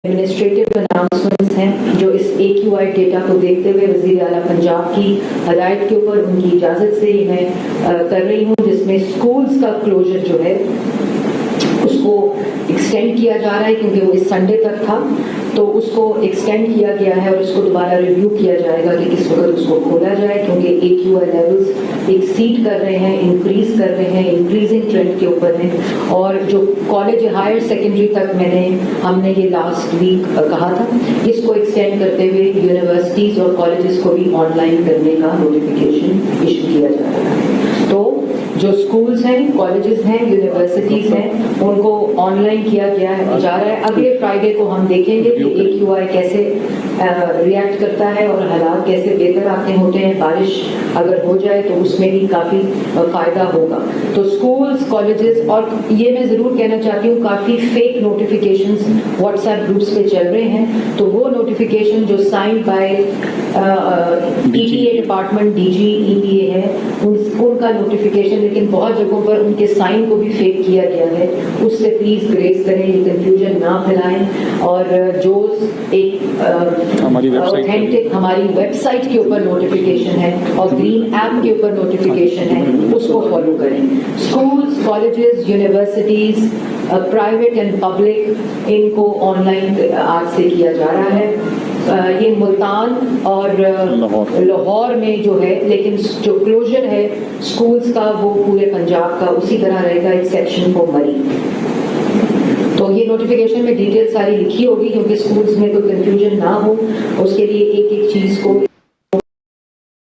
Administrative announcements ہیں جو اس AQI data کو دیکھتے ہوئے وزیر اعلیٰ پنجاب کی ہدایت کے اوپر ان کی اجازت سے ہی میں کر رہی ہوں، جس میں اسکولز کا کلوزر جو ہے اس کو ایکسٹینڈ کیا جا رہا ہے، کیونکہ وہ اس سنڈے تک تھا تو اس کو ایکسٹینڈ کیا گیا ہے اور اس کو دوبارہ ریویو کیا جائے گا کہ کس وقت اس کو کھولا جائے، کیونکہ AQI لیولز ایکسیڈ کر رہے ہیں، انکریز کر رہے ہیں، انکریزنگ ٹرینڈ کے اوپر ہیں. اور جو کالج ہائر سیکنڈری تک ہم نے یہ لاسٹ ویک کہا تھا، اس کو ایکسٹینڈ کرتے ہوئے یونیورسٹیز اور کالجز کو بھی آن لائن کرنے کا نوٹیفیکیشن ایشو کیا جا رہا ہے. تو جو اسکولز ہیں، کالجز ہیں، یونیورسٹیز ہیں، ان کو آن لائن کیا گیا ہے جا رہا ہے. اگلے فرائیڈے کو ہم دیکھیں گے کہ AQI کیسے ریئیکٹ کرتا ہے اور حالات کیسے بہتر آتے ہوتے ہیں. بارش اگر ہو جائے تو اس میں بھی کافی فائدہ ہوگا. تو اسکولز، کالجز، اور یہ میں ضرور کہنا چاہتی ہوں کافی فیک نوٹیفیکیشنز واٹس ایپ گروپس پہ چل رہے ہیں، تو وہ نوٹیفیکیشن جو sign by ETA department DG ETA ہے ان کا نوٹیفیکیشن، لیکن بہت جگہوں پر ان کے سائن کو بھی فیک کیا گیا ہے. اس سے پلیز گریز کریں، یہ کنفیوژن نہ پھیلائیں. اور جو ایک اوتھینٹک ہماری ویب سائٹ کے اوپر نوٹیفیکیشن ہے اور گرین ایپ کے اوپر نوٹیفیکیشن ہے اس کو فالو کریں. Schools, colleges, universities, private and public, ان کو آن لائن آج سے کیا جا رہا ہے. یہ ملتان اور لاہور میں جو ہے، لیکن جو کلوزر ہے اسکولز کا وہ پورے پنجاب کا اسی طرح رہے گا ایکسیپشن فار مری. تو یہ نوٹیفیکیشن میں ڈیٹیل ساری لکھی ہوگی کیونکہ اسکولز میں کوئی کنفیوژن نہ ہو، اس کے لیے ایک ایک چیز کو